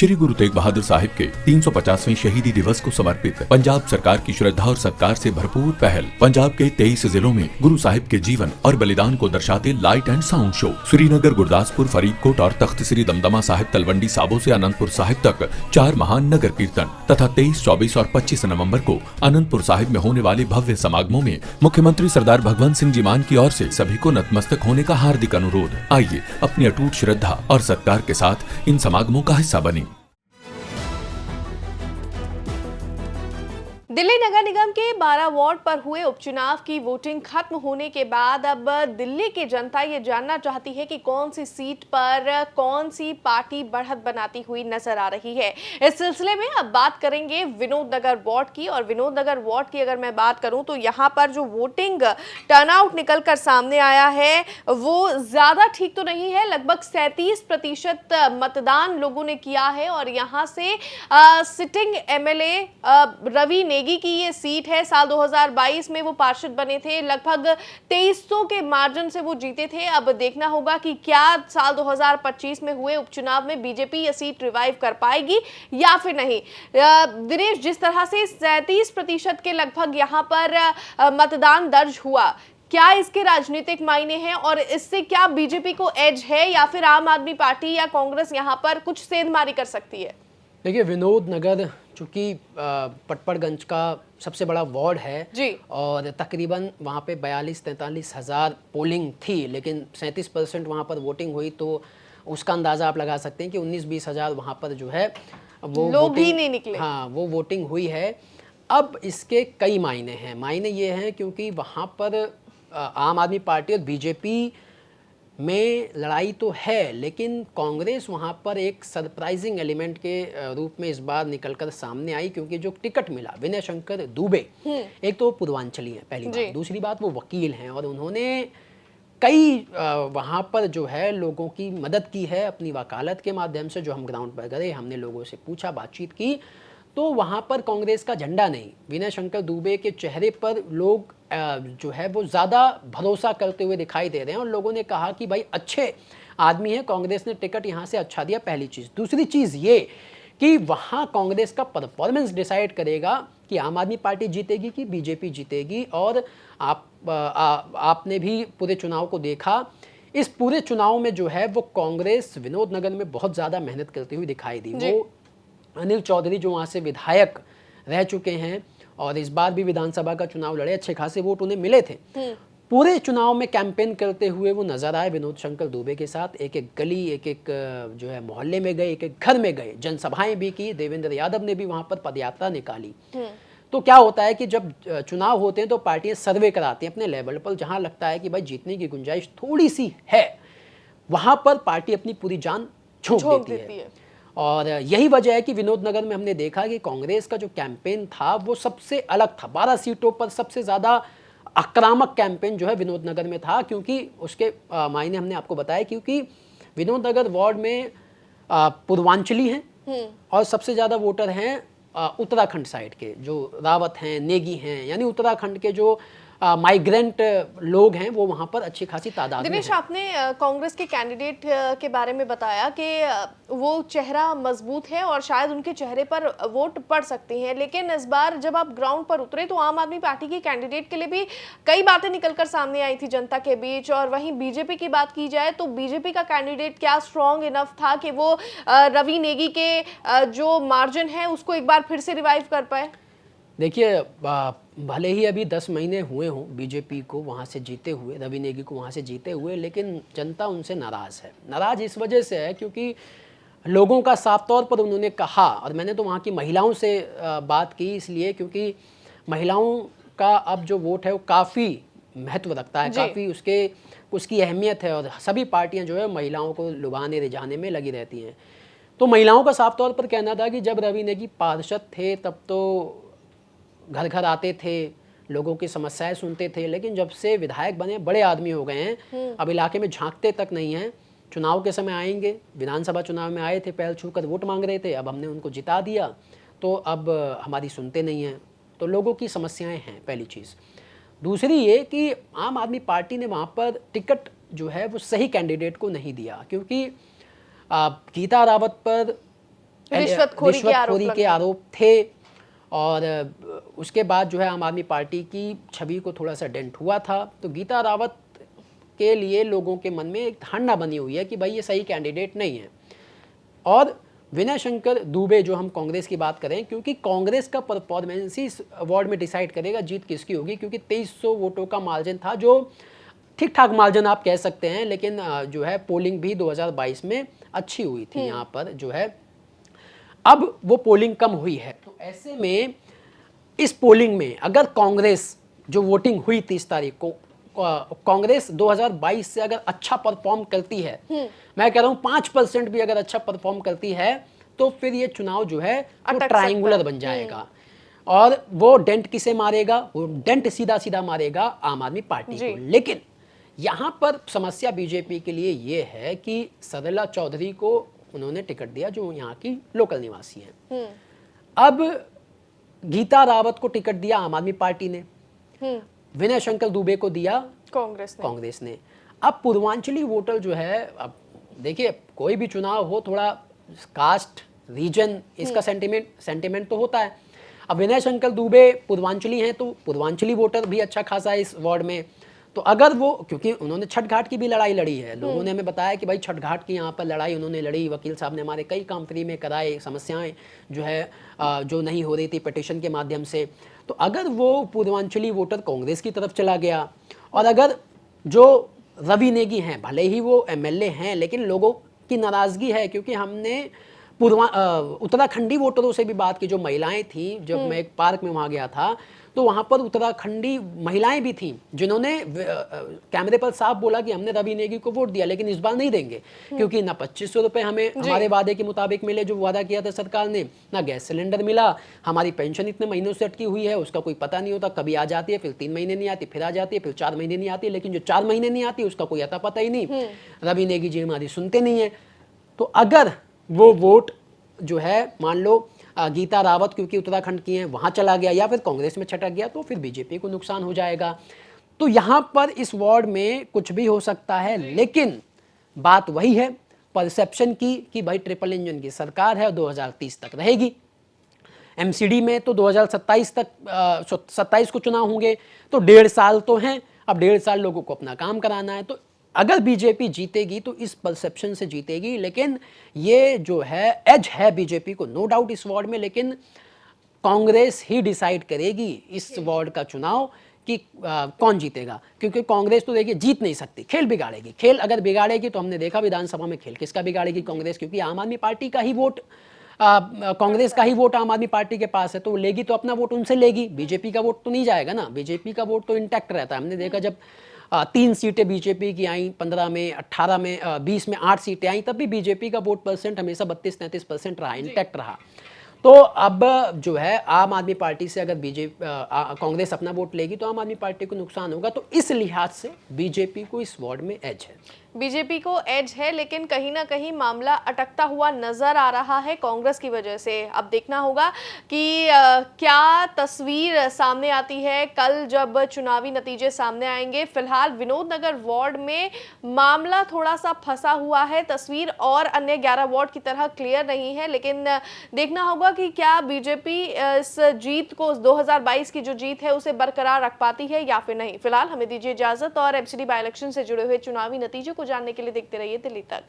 श्री गुरु तेग बहादुर साहिब के 350वें शहीदी दिवस को समर्पित पंजाब सरकार की श्रद्धा और सत्कार से भरपूर पहल। पंजाब के 23 जिलों में गुरु साहिब के जीवन और बलिदान को दर्शाते light and sound show Srinagar, Gurdaspur, Faridkot और तख्त श्री दमदमा साहिब, तलवंडी साबो से अनंतपुर साहिब तक 4 महान नगर कीर्तन तथा 23, 24 और 25 नवंबर को अनंतपुर साहिब में होने वाले भव्य समागमों में मुख्यमंत्री सरदार भगवंत सिंह जी मान की ओर से सभी को नतमस्तक होने का हार्दिक अनुरोध। आइए अपनी अटूट श्रद्धा और सत्कार के साथ इन समागमों का हिस्सा बने। दिल्ली नगर निगम के 12 वार्ड पर हुए उपचुनाव की वोटिंग खत्म होने के बाद अब दिल्ली की जनता ये जानना चाहती है कि कौन सी सीट पर कौन सी पार्टी बढ़त बनाती हुई नजर आ रही है। इस सिलसिले में अब बात करेंगे विनोद नगर वार्ड की। और विनोद नगर वार्ड की अगर मैं बात करूं तो यहां पर जो वोटिंग टर्नआउट निकल कर सामने आया है वो ज्यादा ठीक तो नहीं है। लगभग 37% मतदान लोगों ने किया है और यहां से सिटिंग एमएलए रवि नेगी की ये सीट है। साल 2022 में वो पार्षद बने थे, लगभग 2300 के मार्जिन से वो जीते थे। अब देखना होगा कि क्या साल 2025 में हुए उपचुनाव में बीजेपी ये सीट रिवाइव कर पाएगी या फिर नहीं। दिनेश, जिस तरह से 37% के लगभग यहाँ पर मतदान दर्ज हुआ, क्या इसके राजनीतिक मायने हैं और इससे क्या बीजेपी को एज है या फिर आम आदमी पार्टी या कांग्रेस यहाँ पर कुछ सेंधमारी कर सकती है? देखिए, विनोद नगर चूँकि पटपड़गंज का सबसे बड़ा वार्ड है जी, और तकरीबन वहाँ पे 42-43 हज़ार पोलिंग थी, लेकिन 37% वहाँ पर वोटिंग हुई, तो उसका अंदाज़ा आप लगा सकते हैं कि 19-20 हज़ार वहाँ पर जो है वो लोग ही नहीं निकले। हाँ, वो वोटिंग हुई है। अब इसके कई मायने हैं। मायने ये हैं क्योंकि वहाँ पर आम आदमी पार्टी और बीजेपी में लड़ाई तो है, लेकिन कांग्रेस वहाँ पर एक सरप्राइजिंग एलिमेंट के रूप में इस बार निकलकर सामने आई, क्योंकि जो टिकट मिला विनय शंकर दुबे, एक तो पूर्वांचली है पहली बात, दूसरी बात वो वकील हैं और उन्होंने कई वहाँ पर जो है लोगों की मदद की है अपनी वकालत के माध्यम से। जो हम ग्राउंड पर गए, हमने लोगों से पूछा, बातचीत की, तो वहाँ पर कांग्रेस का झंडा नहीं, विनय शंकर दुबे के चेहरे पर लोग जो है वो ज़्यादा भरोसा करते हुए दिखाई दे रहे हैं और लोगों ने कहा कि भाई अच्छे आदमी हैं, कांग्रेस ने टिकट यहाँ से अच्छा दिया, पहली चीज़। दूसरी चीज़ ये कि वहाँ कांग्रेस का परफॉर्मेंस डिसाइड करेगा कि आम आदमी पार्टी जीतेगी कि बीजेपी जीतेगी। और आपने भी पूरे चुनाव को देखा, इस पूरे चुनाव में जो है वो कांग्रेस विनोद नगर में बहुत ज़्यादा मेहनत करती हुई दिखाई दी। वो अनिल चौधरी जो वहाँ से विधायक रह चुके हैं और इस बार भी विधानसभा का चुनाव लड़े, अच्छे खासे वोट उन्हें मिले थे, पूरे चुनाव में कैंपेन करते हुए वो नजर आए विनोद शंकर दुबे के साथ। एक एक गली, एक एक जो है मोहल्ले में गए, एक एक घर में गए, जनसभाएं भी की, देवेंद्र यादव ने भी वहाँ पर पदयात्रा निकाली। तो क्या होता है कि जब चुनाव होते हैं तो पार्टियां सर्वे कराती हैं अपने लेवल पर, जहाँ लगता है कि भाई जीतने की गुंजाइश थोड़ी सी है, वहाँ पर पार्टी अपनी पूरी जान झोंक देती है। और यही वजह है कि विनोद नगर में हमने देखा कि कांग्रेस का जो कैंपेन था वो सबसे अलग था। 12 सीटों पर सबसे ज़्यादा आक्रामक कैंपेन जो है विनोद नगर में था, क्योंकि उसके मायने हमने आपको बताया, क्योंकि विनोद नगर वार्ड में पूर्वांचली हैं और सबसे ज़्यादा वोटर हैं उत्तराखंड साइड के, जो रावत हैं, नेगी हैं, यानी उत्तराखंड के जो माइग्रेंट लोग हैं वो वहाँ पर अच्छी खासी तादाद में हैं। दिनेश, आपने कांग्रेस के कैंडिडेट के बारे में बताया कि वो चेहरा मजबूत है और शायद उनके चेहरे पर वोट पड़ सकते हैं, लेकिन इस बार जब आप ग्राउंड पर उतरे तो आम आदमी पार्टी के कैंडिडेट के लिए भी कई बातें निकलकर सामने आई थी जनता के बीच। और वहीं बीजेपी की बात की जाए तो बीजेपी का कैंडिडेट क्या स्ट्रॉन्ग इनफ था कि वो रवि नेगी के जो मार्जिन है उसको एक बार फिर से रिवाइव कर पाए? देखिए, भले ही अभी 10 महीने हुए हों बीजेपी को वहाँ से जीते हुए, रवि नेगी को वहाँ से जीते हुए, लेकिन जनता उनसे नाराज़ है। नाराज़ इस वजह से है क्योंकि लोगों का साफ तौर पर उन्होंने कहा, और मैंने तो वहाँ की महिलाओं से बात की इसलिए क्योंकि महिलाओं का अब जो वोट है वो काफ़ी महत्व रखता है, काफ़ी उसकी अहमियत है और सभी पार्टियाँ जो है महिलाओं को लुभाने रिझाने में लगी रहती हैं। तो महिलाओं का साफ तौर पर कहना था कि जब रवि नेगी पार्षद थे तब तो घर घर आते थे, लोगों की समस्याएं सुनते थे, लेकिन जब से विधायक बने बड़े आदमी हो गए हैं, अब इलाके में झांकते तक नहीं हैं। चुनाव के समय आएंगे, विधानसभा चुनाव में आए थे, पैर छूकर वोट मांग रहे थे, अब हमने उनको जिता दिया तो अब हमारी सुनते नहीं हैं। तो लोगों की समस्याएं हैं, पहली चीज़। दूसरी ये कि आम आदमी पार्टी ने वहाँ पर टिकट जो है वो सही कैंडिडेट को नहीं दिया, क्योंकि गीता रावत पर रिश्वतखोरी के आरोप थे। और उसके बाद जो है आम आदमी पार्टी की छवि को थोड़ा सा डेंट हुआ था। तो गीता रावत के लिए लोगों के मन में एक धारणा बनी हुई है कि भाई ये सही कैंडिडेट नहीं है। और विनय शंकर दुबे, जो हम कांग्रेस की बात करें, क्योंकि कांग्रेस का परफॉर्मेंस ही इस अवार्ड में डिसाइड करेगा जीत किसकी होगी, क्योंकि 2300 वोटों का मार्जिन था, जो ठीक ठाक मार्जिन आप कह सकते हैं। लेकिन जो है पोलिंग भी 2022 में अच्छी हुई थी यहाँ पर जो है। अब वो पोलिंग कम हुई है, तो ऐसे में इस पोलिंग में अगर कांग्रेस, जो वोटिंग हुई 30 तारीख को, कांग्रेस 2022 से अगर अच्छा परफॉर्म करती है, मैं कह रहा हूं 5% भी अगर अच्छा परफॉर्म करती है, तो फिर ये चुनाव जो है वो ट्रायंगुलर बन जाएगा। और वो डेंट किसे मारेगा? वो डेंट सीधा सीधा मारेगा आम आदमी पार्टी को। लेकिन यहां पर समस्या बीजेपी के लिए ये है कि सरला चौधरी को उन्होंने टिकट दिया, जो यहाँ की लोकल निवासी हैं। अब गीता रावत को टिकट दिया आम आदमी पार्टी ने, विनय शंकर दुबे को दिया कांग्रेस ने। अब पूर्वांचली वोटर जो है, अब देखिए कोई भी चुनाव हो, थोड़ा कास्ट, रीजन, इसका सेंटिमेंट तो होता है। अब विनय शंकर दुबे पूर्वांचली हैं, तो पूर्वांचली वोटर भी अच्छा खासा है इस वार्ड में। तो अगर वो, क्योंकि उन्होंने छठ घाट की भी लड़ाई लड़ी है, लोगों ने हमें बताया कि भाई छठ घाट की यहाँ पर लड़ाई उन्होंने लड़ी, वकील साहब ने हमारे कई काम फ्री में कराए, समस्याएं जो है जो नहीं हो रही थी पिटिशन के माध्यम से। तो अगर वो पूर्वांचली वोटर कांग्रेस की तरफ चला गया, और अगर जो रवि नेगी हैं, भले ही वो एमएलए हैं, लेकिन लोगों की नाराज़गी है, क्योंकि हमने उत्तराखंडी वोटरों से भी बात की, जो महिलाएं थी। जब मैं एक पार्क में वहाँ गया था, तो वहाँ पर उत्तराखंडी महिलाएं भी थीं, जिन्होंने कैमरे पर साफ बोला कि हमने रवि नेगी को वोट दिया, लेकिन इस बार नहीं देंगे, क्योंकि ना 2500 रुपये हमें हमारे वादे के मुताबिक मिले, जो वादा किया था सरकार ने, ना गैस सिलेंडर मिला, हमारी पेंशन इतने महीनों से अटकी हुई है, उसका कोई पता नहीं होता, कभी आ जाती है, फिर 3 महीने नहीं आती, फिर आ जाती है, फिर 4 महीने नहीं आती, लेकिन जो 4 महीने नहीं आती उसका कोई अता पता ही नहीं। रवि नेगी जी हमारी सुनते नहीं है। तो अगर वो वोट जो है, मान लो गीता रावत क्योंकि उत्तराखंड की हैं, वहाँ चला गया, या फिर कांग्रेस में छटक गया, तो फिर बीजेपी को नुकसान हो जाएगा। तो यहाँ पर इस वार्ड में कुछ भी हो सकता है। लेकिन बात वही है परसेप्शन की, कि भाई ट्रिपल इंजन की सरकार है, 2030 तक रहेगी। एमसीडी में तो 2027 तक 27 को चुनाव होंगे, तो 1.5 साल तो हैं। अब 1.5 साल लोगों को अपना काम कराना है। तो अगर बीजेपी जीतेगी तो इस परसेप्शन से जीतेगी, लेकिन ये जो है एज है बीजेपी को, नो डाउट इस वार्ड में। लेकिन कांग्रेस ही डिसाइड करेगी इस वार्ड का चुनाव कि कौन जीतेगा, क्योंकि कांग्रेस तो देखिए जीत नहीं सकती, खेल बिगाड़ेगी। खेल अगर बिगाड़ेगी तो हमने देखा विधानसभा में खेल किसका बिगाड़ेगी? कांग्रेस, क्योंकि आम आदमी पार्टी का ही वोट, कांग्रेस का ही वोट आम आदमी पार्टी के पास है, तो वो लेगी तो अपना वोट उनसे लेगी, बीजेपी का वोट तो नहीं जाएगा ना। बीजेपी का वोट तो इंटैक्ट रहता है। हमने देखा जब 3 सीटें बीजेपी की आई, 15 में, 18 में, 20 में 8 सीटें आई, तब भी बीजेपी का वोट परसेंट हमेशा 32-33% रहा, इंटैक्ट रहा। तो अब जो है आम आदमी पार्टी से अगर कांग्रेस अपना वोट लेगी तो आम आदमी पार्टी को नुकसान होगा। तो इस लिहाज से बीजेपी को इस वार्ड में एज है। बीजेपी को एज है, लेकिन कहीं ना कहीं मामला अटकता हुआ नजर आ रहा है कांग्रेस की वजह से। अब देखना होगा कि क्या तस्वीर सामने आती है कल जब चुनावी नतीजे सामने आएंगे। फिलहाल विनोद नगर वार्ड में मामला थोड़ा सा फंसा हुआ है, तस्वीर और अन्य 11 वार्ड की तरह क्लियर नहीं है, लेकिन देखना होगा कि क्या बीजेपी इस जीत को, 2022 की जो जीत है उसे बरकरार रख पाती है या फिर नहीं। फिलहाल हमें दीजिए इजाजत, और एमसीडी बाई इलेक्शन से जुड़े हुए चुनावी नतीजों को जानने के लिए देखते रहिए दिल्ली तक।